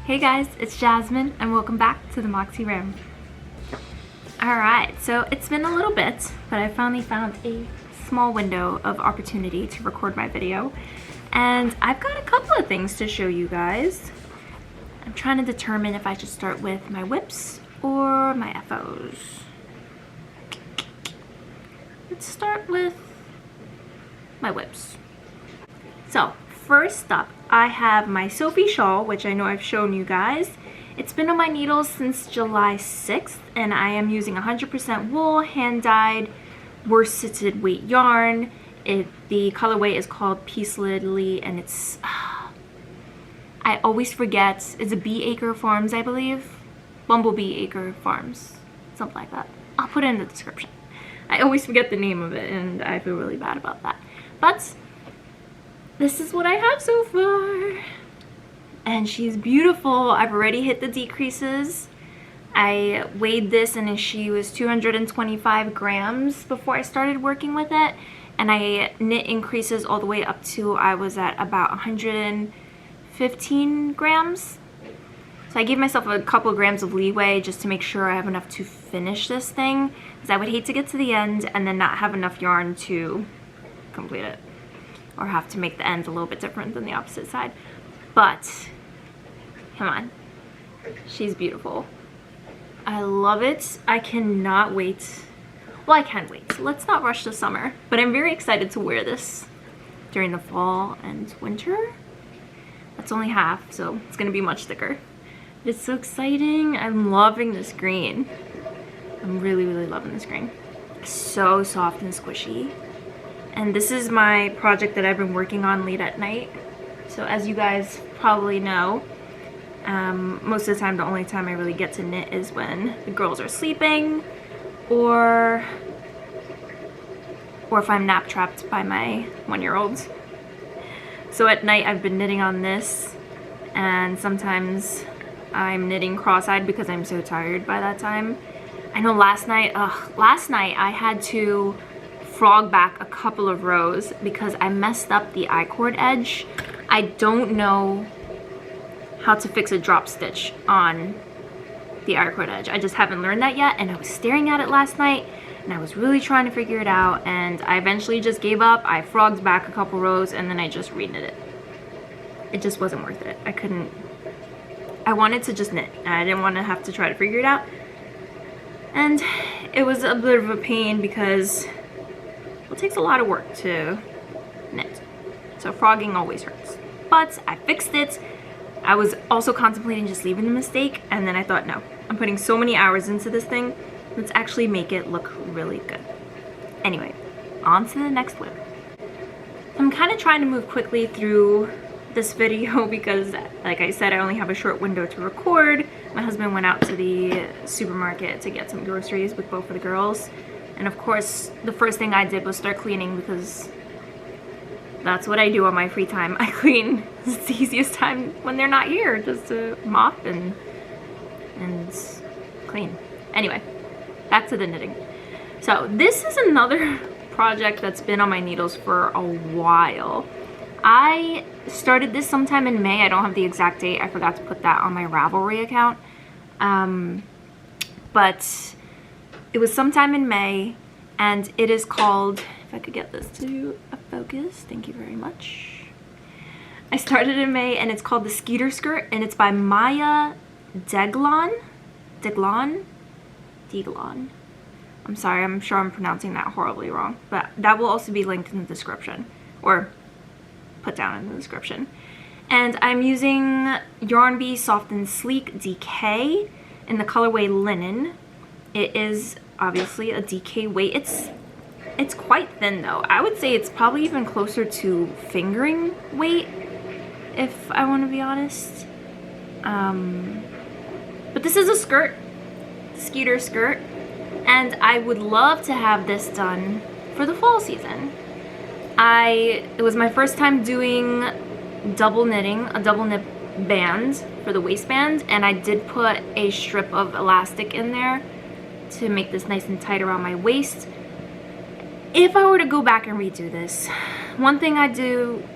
Hey guys, it's Jasmine and welcome back to the Moxie Room. Alright, so it's been a little bit, but I finally found a small window of opportunity to record my video. And I've got a couple of things to show you guys. I'm trying to determine if I should start with my whips or my FOs. Let's start with my whips. So, first up, I have my Sophie shawl, which I know I've shown you guys. It's been on my needles since July 6th, and I am using 100% wool, hand-dyed, worsted weight yarn. The colorway is called Peacelily, and it's... I always forget. It's a Bee Acre Farms, I believe. Bumblebee Acre Farms. Something like that. I'll put it in the description. I always forget the name of it, and I feel really bad about that. But this is what I have so far. And she's beautiful. I've already hit the decreases. I weighed this and she was 225 grams before I started working with it. And I knit increases all the way up to I was at about 115 grams. So I gave myself a couple grams of leeway just to make sure I have enough to finish this thing. Because I would hate to get to the end and then not have enough yarn to complete it. Or have to make the ends a little bit different than the opposite side. But, come on. She's beautiful. I love it. I cannot wait. Well, I can wait. Let's not rush the summer. But I'm very excited to wear this during the fall and winter. That's only half, so it's going to be much thicker. It's so exciting. I'm loving this green. I'm really, really loving this green. So soft and squishy. And this is my project that I've been working on late at night. So as you guys probably know, most of the time, the only time I really get to knit is when the girls are sleeping or if I'm nap trapped by my 1-year-olds. So at night I've been knitting on this, and sometimes I'm knitting cross-eyed because I'm so tired by that time. I know last night I had to frog back a couple of rows because I messed up the I-cord edge. I don't know how to fix a drop stitch on the I-cord edge. I just haven't learned that yet, and I was staring at it last night and I was really trying to figure it out, and I eventually just gave up. I frogged back a couple rows and then I just re-knit it. It just wasn't worth it. I wanted to just knit. I didn't want to have to try to figure it out. And it was a bit of a pain because it takes a lot of work to knit. So frogging always hurts. But I fixed it. I was also contemplating just leaving the mistake, and then I thought, no, I'm putting so many hours into this thing. Let's actually make it look really good. Anyway, on to the next whip. I'm kind of trying to move quickly through this video because, like I said, I only have a short window to record. My husband went out to the supermarket to get some groceries with both of the girls. And of course, the first thing I did was start cleaning because that's what I do on my free time. I clean. It's the easiest time when they're not here, just to mop and clean. Anyway, back to the knitting. So this is another project that's been on my needles for a while. I started this sometime in May. I don't have the exact date. I forgot to put that on my Ravelry account. But it was sometime in May, and it is called, if I could get this to a focus, thank you very much. I started in May, and it's called the Skeeter skirt, and it's by Maya Déglon. Déglon? I'm sorry, I'm sure I'm pronouncing that horribly wrong, but that will also be linked in the description, or put down in the description. And I'm using Yarn Bee Soft and Sleek DK in the colorway Linen. It is obviously a DK weight. It's quite thin though. I would say it's probably even closer to fingering weight, if I want to be honest. But this is a skirt, Skeeter skirt, and I would love to have this done for the fall season. It was my first time doing double knitting, a double knit band for the waistband, and I did put a strip of elastic in there to make this nice and tight around my waist. If I were to go back and redo this, one thing I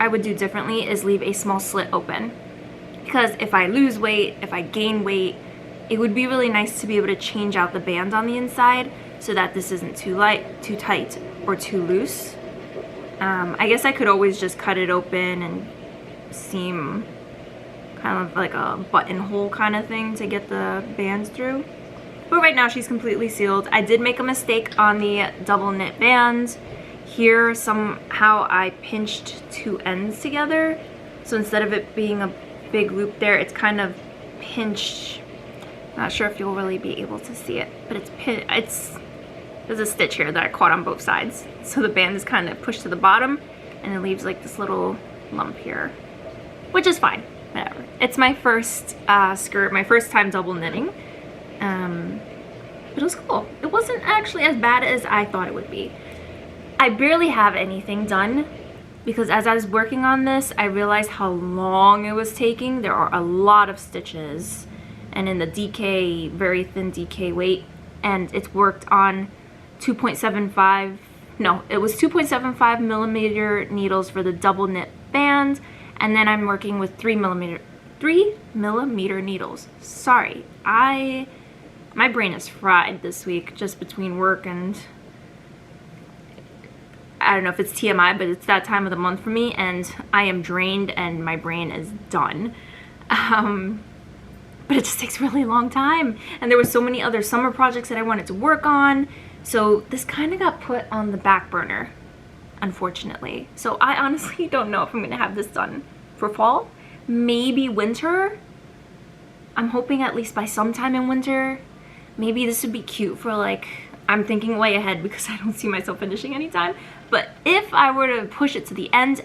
would do differently is leave a small slit open. because if I lose weight, if I gain weight, it would be really nice to be able to change out the band on the inside so that this isn't too light, too tight, or too loose. I guess I could always just cut it open and seam kind of like a buttonhole kind of thing to get the bands through. But right now she's completely sealed. I did make a mistake on the double knit band. Here somehow I pinched two ends together. So instead of it being a big loop there, it's kind of pinched. Not sure if you'll really be able to see it, but there's a stitch here that I caught on both sides. So the band is kind of pushed to the bottom and it leaves like this little lump here, which is fine, whatever. It's my first skirt, my first time double knitting. But it was cool. It wasn't actually as bad as I thought it would be. I barely have anything done because as I was working on this, I realized how long it was taking. There are a lot of stitches and in the DK, very thin DK weight, and it's worked on 2.75, no, it was 2.75 millimeter needles for the double knit band, and then I'm working with 3 millimeter needles. Sorry, my brain is fried this week just between work and I don't know if it's TMI, but it's that time of the month for me and I am drained and my brain is done. But it just takes a really long time and there were so many other summer projects that I wanted to work on, so this kind of got put on the back burner, unfortunately. So I honestly don't know if I'm gonna have this done for fall, maybe winter. I'm hoping at least by sometime in winter. Maybe this would be cute for like, I'm thinking way ahead because I don't see myself finishing anytime, but if I were to push it to the end,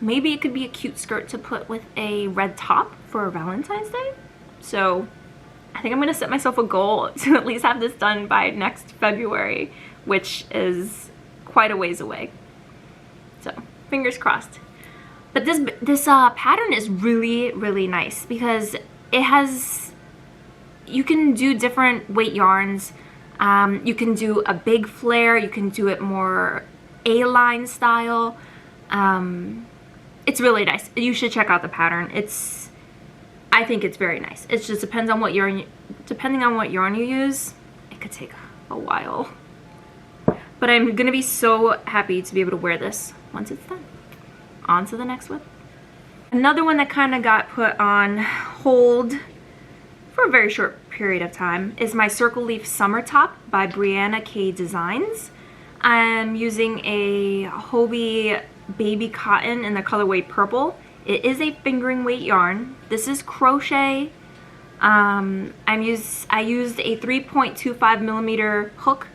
maybe it could be a cute skirt to put with a red top for Valentine's Day. So I think I'm gonna set myself a goal to at least have this done by next February, which is quite a ways away. So fingers crossed. But this pattern is really, really nice because it has, you can do different weight yarns. You can do a big flare, you can do it more A-line style. It's really nice. You should check out the pattern. I think it's very nice. It just depends on what yarn, depending on what yarn you use, it could take a while. But I'm gonna be so happy to be able to wear this once it's done. On to the next one. Another one that kind of got put on hold for a very short period of time is my Circle Leaf Summer Top by Briana K Designs. I'm using a Hobbii baby cotton in the colorway purple. It is a fingering weight yarn. This is crochet. I used a 3.25 millimeter hook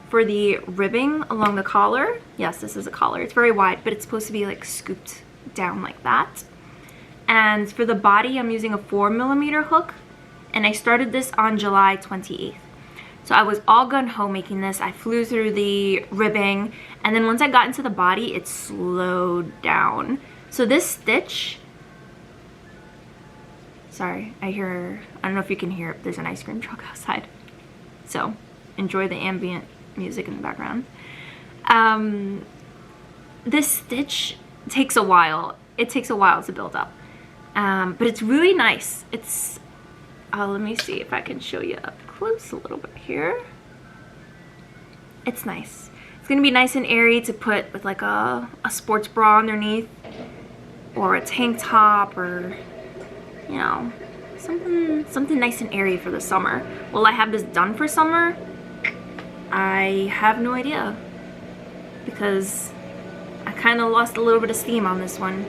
for the ribbing along the collar. Yes, this is a collar. It's very wide, but it's supposed to be like scooped down like that. And for the body, I'm using a 4 millimeter hook, and I started this on July 28th. So I was all gung-ho making this. I flew through the ribbing, and then once I got into the body, it slowed down. So this stitch, sorry, I don't know if you can hear it, there's an ice cream truck outside. So enjoy the ambient music in the background. This stitch takes a while. It takes a while to build up. But it's really nice. It's, let me see if I can show you up close a little bit here. It's nice. It's gonna be nice and airy to put with like a sports bra underneath, or a tank top, or you know, something nice and airy for the summer. Will I have this done for summer? I have no idea, because I kind of lost a little bit of steam on this one.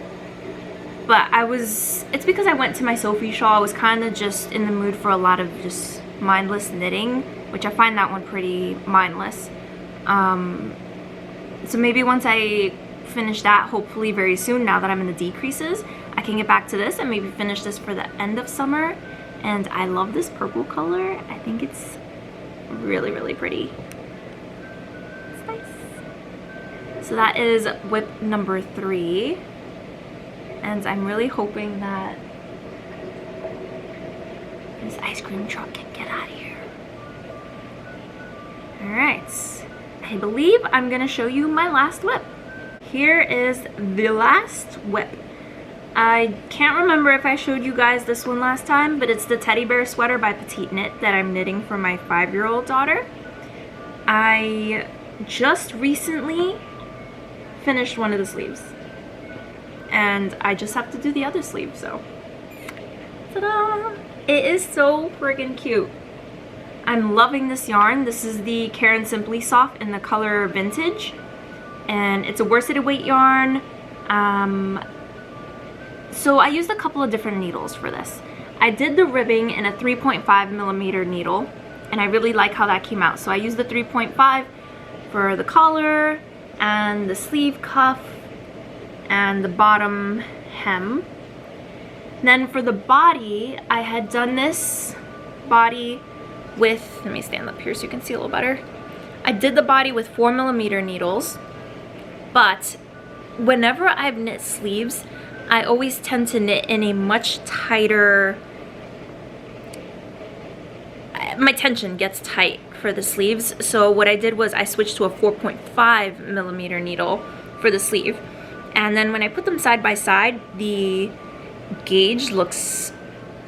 But it's because I went to my Sophie shawl. I was kind of just in the mood for a lot of just mindless knitting, which I find that one pretty mindless. So maybe once I finish that, hopefully very soon, now that I'm in the decreases, I can get back to this and maybe finish this for the end of summer. And I love this purple color. I think it's really, really pretty. It's nice. So that is whip number 3. And I'm really hoping that this ice cream truck can get out of here. Alright, I believe I'm gonna show you my last whip. Here is the last whip. I can't remember if I showed you guys this one last time, but it's the teddy bear sweater by Petite Knit that I'm knitting for my 5-year-old daughter. I just recently finished one of the sleeves, and I just have to do the other sleeve, so ta-da! It is so friggin' cute. I'm loving this yarn. This is the Caron Simply Soft in the color Vintage, and it's a worsted weight yarn. So I used a couple of different needles for this. I did the ribbing in a 3.5mm needle, and I really like how that came out. So I used the 3.5 for the collar and the sleeve cuff and the bottom hem. Then for the body, I had done this body with, let me stand up here so you can see a little better. I did the body with 4mm needles, but whenever I've knit sleeves, I always tend to knit in a much tighter, my tension gets tight for the sleeves. So what I did was I switched to a 4.5mm needle for the sleeve. And then when I put them side by side, the gauge looks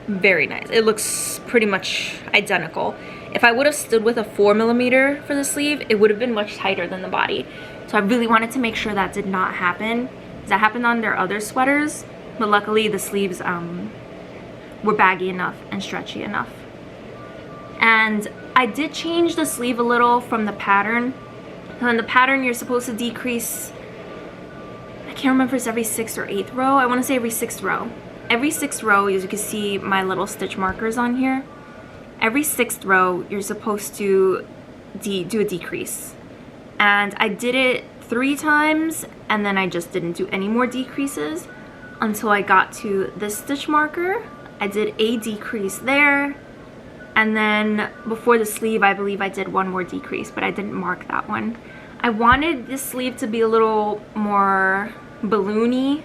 very nice. It looks pretty much identical. If I would have stood with a 4mm for the sleeve, it would have been much tighter than the body. So I really wanted to make sure that did not happen. That happened on their other sweaters, but luckily the sleeves were baggy enough and stretchy enough. And I did change the sleeve a little from the pattern. So in the pattern, you're supposed to decrease, I can't remember if it's every 6th or 8th row. I want to say every 6th row. Every 6th row, as you can see my little stitch markers on here, every 6th row, you're supposed to do a decrease. And I did it 3 times, and then I just didn't do any more decreases until I got to this stitch marker. I did a decrease there, and then before the sleeve, I believe I did one more decrease, but I didn't mark that one. I wanted this sleeve to be a little more balloony,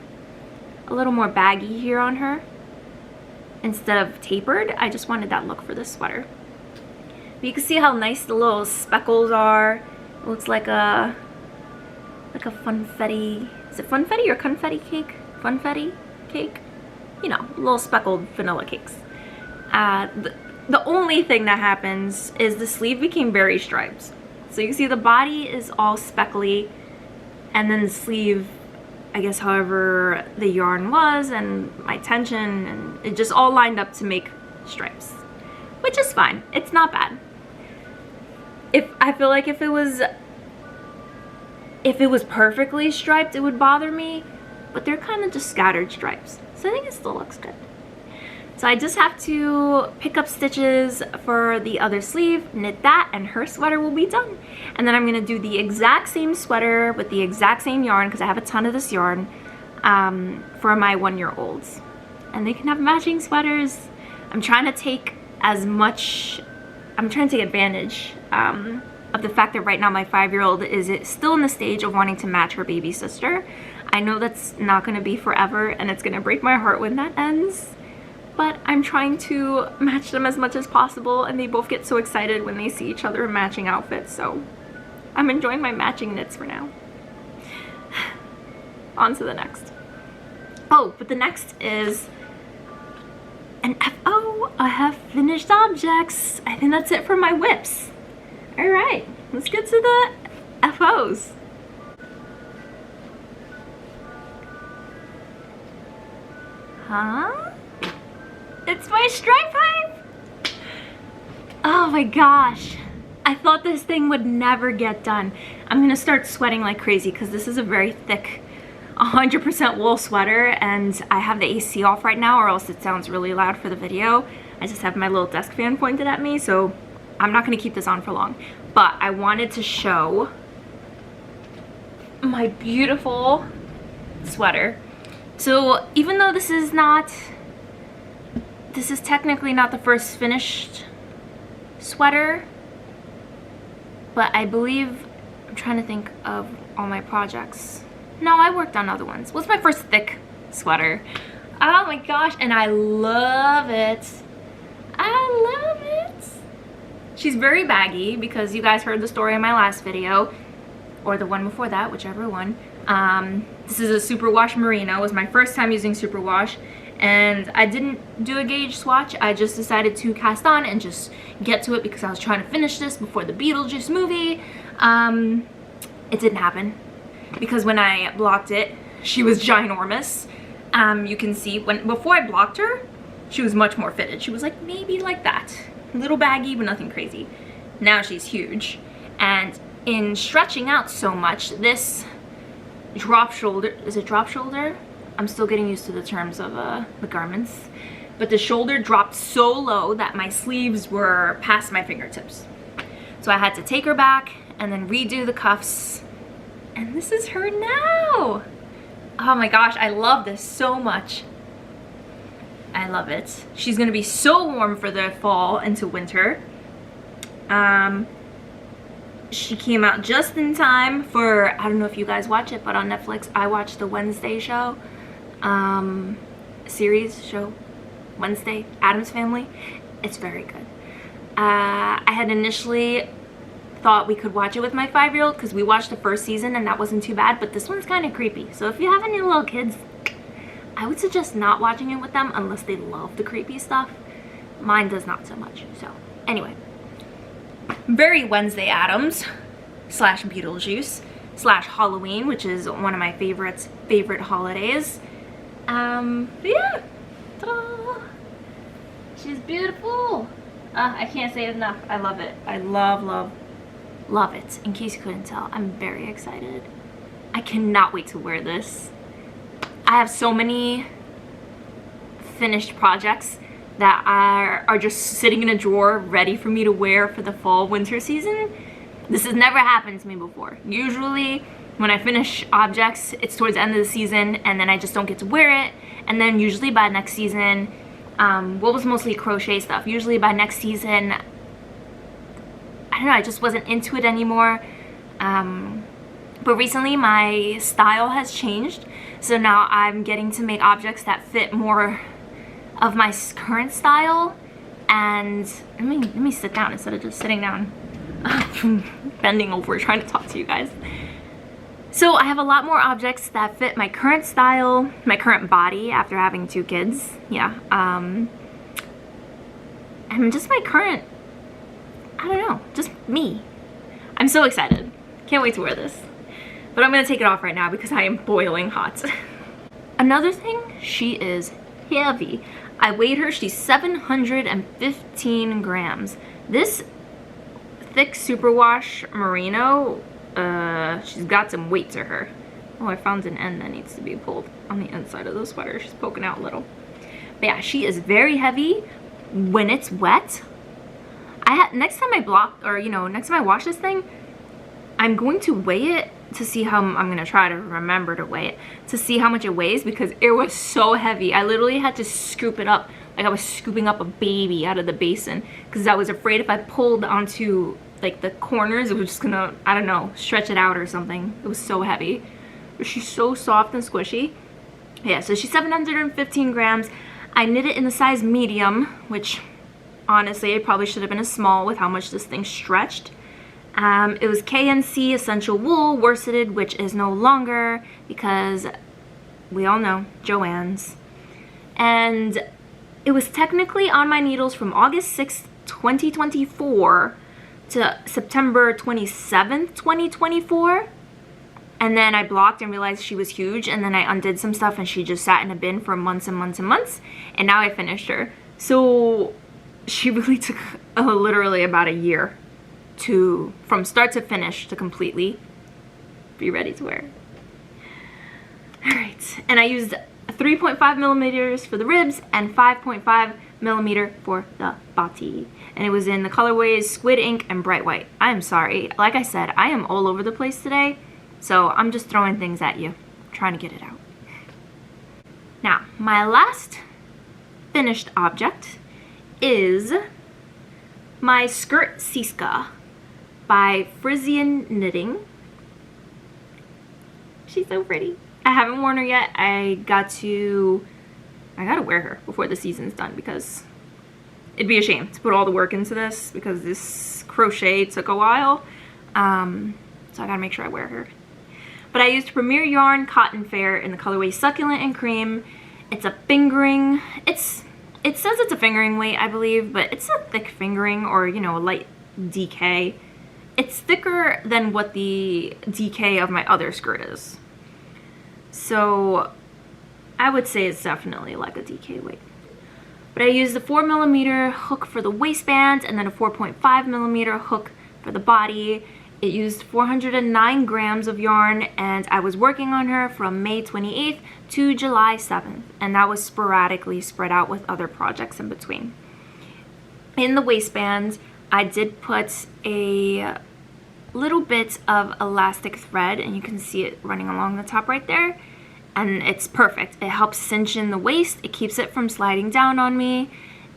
a little more baggy here on her instead of tapered. I just wanted that look for this sweater. But you can see how nice the little speckles are. It looks like a funfetti, is it funfetti or confetti cake? Funfetti cake? You know, little speckled vanilla cakes. The only thing that happens is the sleeve became very striped. So you can see the body is all speckly, and then the sleeve, I guess however the yarn was and my tension, and it just all lined up to make stripes, which is fine. It's not bad. I feel like if it was perfectly striped, it would bother me, but they're kind of just scattered stripes, so I think it still looks good. So I just have to pick up stitches for the other sleeve, knit that, and her sweater will be done. And then I'm gonna do the exact same sweater with the exact same yarn, because I have a ton of this yarn, for my 1-year-olds, and they can have matching sweaters. I'm trying to take advantage of the fact that right now my 5-year-old is still in the stage of wanting to match her baby sister. I know that's not going to be forever, and it's going to break my heart when that ends, but I'm trying to match them as much as possible, and they both get so excited when they see each other in matching outfits, so I'm enjoying my matching knits for now. On to the next. Oh, but the next is an FO. I have finished objects. I think that's it for my whips. All right, let's get to the FOs. Huh? It's my stripe hive! Oh my gosh. I thought this thing would never get done. I'm gonna start sweating like crazy because this is a very thick 100% wool sweater, and I have the AC off right now or else it sounds really loud for the video. I just have my little desk fan pointed at me, so I'm not gonna keep this on for long. But I wanted to show my beautiful sweater. So even though this is technically not the first finished sweater, but I believe, I'm trying to think of all my projects. No, I worked on other ones. What's my first thick sweater? Oh my gosh, and I love it. I love it. She's very baggy because you guys heard the story in my last video. or the one before that, whichever one. This is a superwash merino. It was my first time using superwash, and I didn't do a gauge swatch. I just decided to cast on and just get to it because I was trying to finish this before the Beetlejuice movie. It didn't happen because when I blocked it, she was ginormous. You can see before I blocked her, she was much more fitted. She was like maybe like that, a little baggy but nothing crazy. Now she's huge, and in stretching out so much, this drop shoulder, is it drop shoulder? I'm still getting used to the terms of the garments, but the shoulder dropped so low that my sleeves were past my fingertips. So I had to take her back and then redo the cuffs, and this is her now. Oh my gosh, I love this so much. I love it. She's gonna be so warm for the fall into winter. She came out just in time for, I don't know if you guys watch it, but on Netflix, I watched the Wednesday show, series show, Wednesday, Addams Family. It's very good. I had initially thought we could watch it with my 5-year-old because we watched the first season and that wasn't too bad, but this one's kind of creepy. So if you have any little kids, I would suggest not watching it with them unless they love the creepy stuff. Mine does not so much. So anyway, very Wednesday Addams slash Beetlejuice slash Halloween, which is one of my favorite holidays. But yeah, ta-da! She's beautiful. I can't say it enough. I love it. I love it. In case you couldn't tell, I'm very excited. I cannot wait to wear this. I have so many finished projects that are just sitting in a drawer ready for me to wear for the fall winter season. This has never happened to me before. Usually when I finish objects, it's towards the end of the season and then I just don't get to wear it, and then usually by next season, what was mostly crochet stuff, usually by next season, I don't know, I just wasn't into it anymore. But recently my style has changed, so now I'm getting to make objects that fit more of my current style. And let me sit down instead of just sitting down, bending over trying to talk to you guys. So I have a lot more objects that fit my current style, my current body after having 2 kids. Yeah, and just my current, I don't know, just me. I'm so excited. Can't wait to wear this. But I'm gonna take it off right now because I am boiling hot. Another thing, she is heavy. I weighed her, she's 715 grams. This thick superwash merino, she's got some weight to her. Oh, I found an end that needs to be pulled on the inside of the sweater. She's poking out a little. But yeah, she is very heavy when it's wet. Next time I next time I wash this thing, I'm going to weigh it to see how, I'm gonna try to remember to weigh it, to see how much it weighs, because it was so heavy. I literally had to scoop it up, like I was scooping up a baby out of the basin, because I was afraid if I pulled onto like the corners, it was just gonna, I don't know, stretch it out or something. It was so heavy. But she's so soft and squishy. Yeah, so she's 715 grams. I knit it in the size medium, which honestly, it probably should have been a small with how much this thing stretched. It was K&C Essential Wool, worseted, which is no longer because we all know Joann's. And it was technically on my needles from August 6th, 2024 to September 27th, 2024. And then I blocked and realized she was huge, and then I undid some stuff and she just sat in a bin for months and months and months, and now I finished her. So she really took literally about a year from start to finish to completely be ready to wear. Alright, and I used 3.5 millimeters for the ribs and 5.5 millimeter for the body. And it was in the colorways Squid Ink and Bright White. I'm sorry, like I said, I am all over the place today, so I'm just throwing things at you, trying to get it out. Now, my last finished object is my skirt Ciska by Frisian Knitting. She's so pretty. I haven't worn her yet. I gotta wear her before the season's done because it'd be a shame to put all the work into this because this crochet took a while. so I gotta make sure I wear her. But I used Premier Yarn Cotton Fair in the colorway Succulent and Cream. It's a fingering. It says it's a fingering weight, I believe, but it's a thick fingering, or, you know, a light DK. It's thicker than what the DK of my other skirt is. So I would say it's definitely like a DK weight. But I used the 4mm hook for the waistband and then a 4.5mm hook for the body. It used 409 grams of yarn, and I was working on her from May 28th to July 7th, and that was sporadically spread out with other projects in between. In the waistband, I did put a little bit of elastic thread, and you can see it running along the top right there, and it's perfect. It helps cinch in the waist, it keeps it from sliding down on me,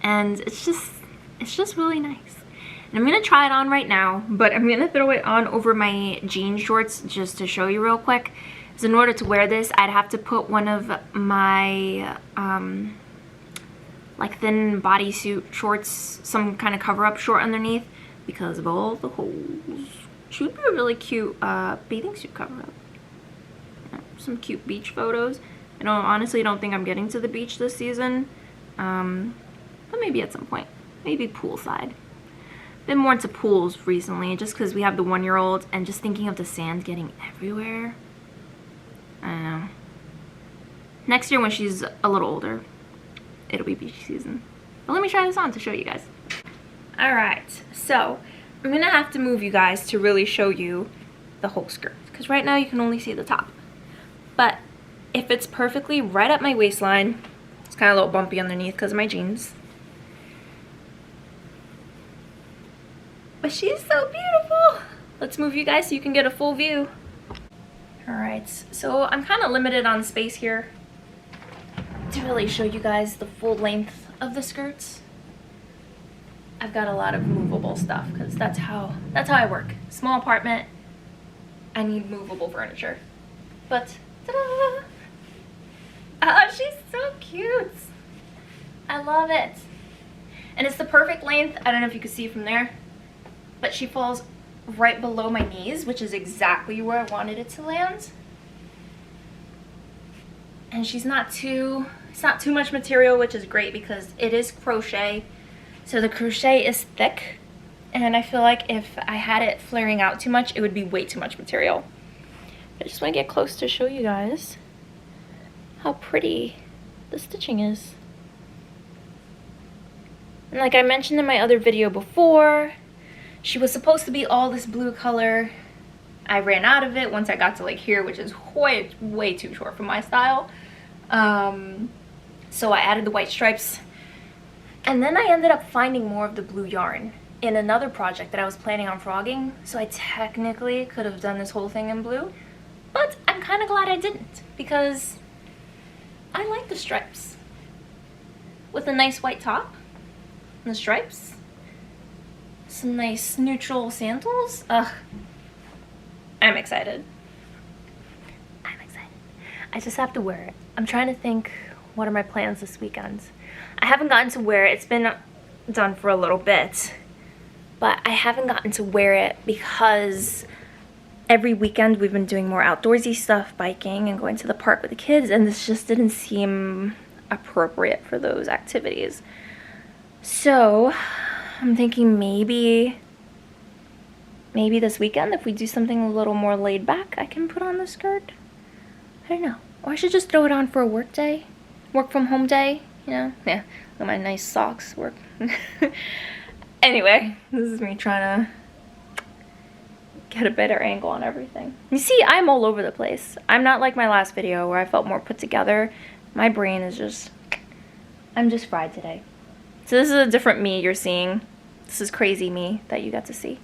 and it's just really nice. And I'm gonna try it on right now, but I'm gonna throw it on over my jean shorts just to show you real quick. So in order to wear this, I'd have to put one of my like thin bodysuit shorts, some kind of cover-up short underneath, because of all the holes. She would be a really cute bathing suit cover-up. Yeah, some cute beach photos. I honestly don't think I'm getting to the beach this season, but maybe at some point. Maybe poolside. Been more into pools recently, just because we have the 1-year-old, and just thinking of the sand getting everywhere. I don't know. Next year when she's a little older, it'll be beach season. But let me try this on to show you guys. Alright, so I'm gonna have to move you guys to really show you the whole skirt, because right now you can only see the top. But if it's perfectly right at my waistline, it's kind of a little bumpy underneath because of my jeans. But she's so beautiful. Let's move you guys so you can get a full view. Alright, so I'm kind of limited on space here to really show you guys the full length of the skirts. I've got a lot of movable stuff because that's how I work. Small apartment, I need movable furniture. But ta-da! Oh, she's so cute. I love it. And it's the perfect length. I don't know if you can see from there, but she falls right below my knees, which is exactly where I wanted it to land. And it's not too much material, which is great because it is crochet. So the crochet is thick, and I feel like if I had it flaring out too much, it would be way too much material. I just want to get close to show you guys how pretty the stitching is. And like I mentioned in my other video before, she was supposed to be all this blue color. I ran out of it once I got to like here, which is way too short for my style. So I added the white stripes. And then I ended up finding more of the blue yarn in another project that I was planning on frogging. So I technically could have done this whole thing in blue. But I'm kind of glad I didn't, because I like the stripes. With a nice white top and the stripes. Some nice neutral sandals. Ugh. I'm excited. I'm excited. I just have to wear it. I'm trying to think, what are my plans this weekend? I haven't gotten to wear it. It's been done for a little bit. But I haven't gotten to wear it because every weekend we've been doing more outdoorsy stuff, biking and going to the park with the kids, and this just didn't seem appropriate for those activities. So I'm thinking maybe this weekend, if we do something a little more laid back, I can put on the skirt. I don't know. Or I should just throw it on for a work day. Work from home day, you know? Yeah, look at my nice socks. Work. Anyway, this is me trying to get a better angle on everything. You see, I'm all over the place. I'm not like my last video where I felt more put together. My brain is just, I'm just fried today. So this is a different me you're seeing. This is crazy me that you got to see.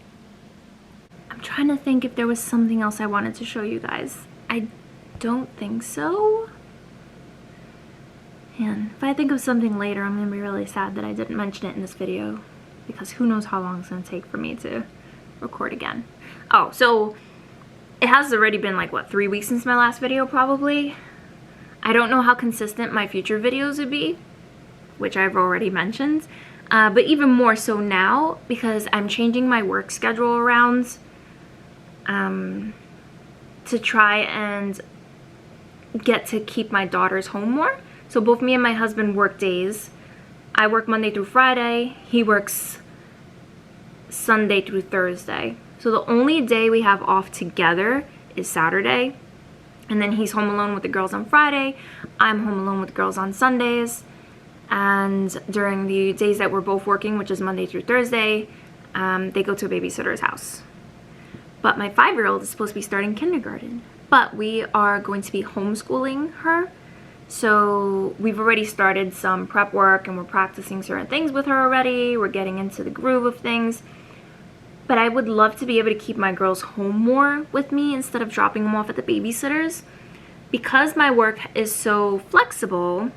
I'm trying to think if there was something else I wanted to show you guys. I don't think so. And if I think of something later, I'm gonna be really sad that I didn't mention it in this video, because who knows how long it's gonna take for me to record again. Oh, so it has already been like, what, 3 weeks since my last video probably? I don't know how consistent my future videos would be, which I've already mentioned, but even more so now because I'm changing my work schedule around. to try and get to keep my daughters home more. So both me and my husband work days. I work Monday through Friday. He works Sunday through Thursday. So the only day we have off together is Saturday. And then he's home alone with the girls on Friday. I'm home alone with the girls on Sundays. And during the days that we're both working, which is Monday through Thursday, they go to a babysitter's house. But my 5-year-old is supposed to be starting kindergarten. But we are going to be homeschooling her. So we've already started some prep work and we're practicing certain things with her already. We're getting into the groove of things. But I would love to be able to keep my girls home more with me instead of dropping them off at the babysitters. Because my work is so flexible,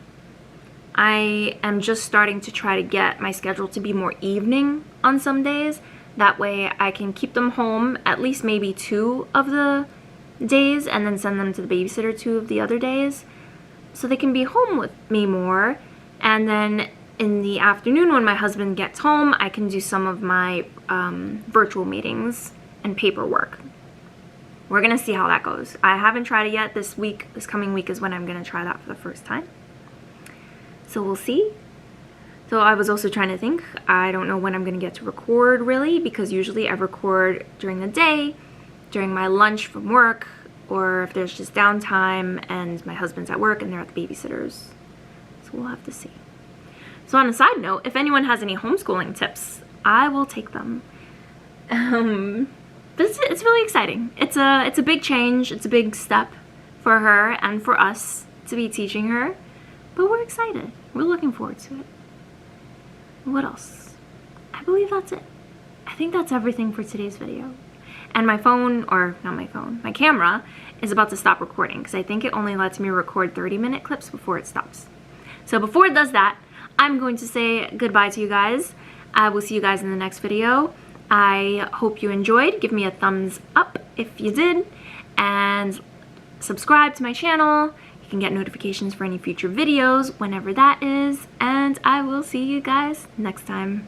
I am just starting to try to get my schedule to be more evening on some days. That way I can keep them home at least maybe 2 of the days and then send them to the babysitter 2 of the other days, so they can be home with me more. And then in the afternoon when my husband gets home, I can do some of my virtual meetings and paperwork. We're gonna see how that goes. I haven't tried it yet. This coming week is when I'm gonna try that for the first time. So we'll see. So I was also trying to think, I don't know when I'm gonna get to record really, because usually I record during the day, during my lunch from work, or if there's just downtime and my husband's at work and they're at the babysitters. So we'll have to see. So on a side note, if anyone has any homeschooling tips, I will take them. But it's really exciting. It's a big change. It's a big step for her and for us to be teaching her. But we're excited. We're looking forward to it. What else? I believe that's it. I think that's everything for today's video. And my phone, or not my phone, my camera is about to stop recording because I think it only lets me record 30-minute clips before it stops. So before it does that, I'm going to say goodbye to you guys. I will see you guys in the next video. I hope you enjoyed. Give me a thumbs up if you did. And subscribe to my channel. You can get notifications for any future videos whenever that is. And I will see you guys next time.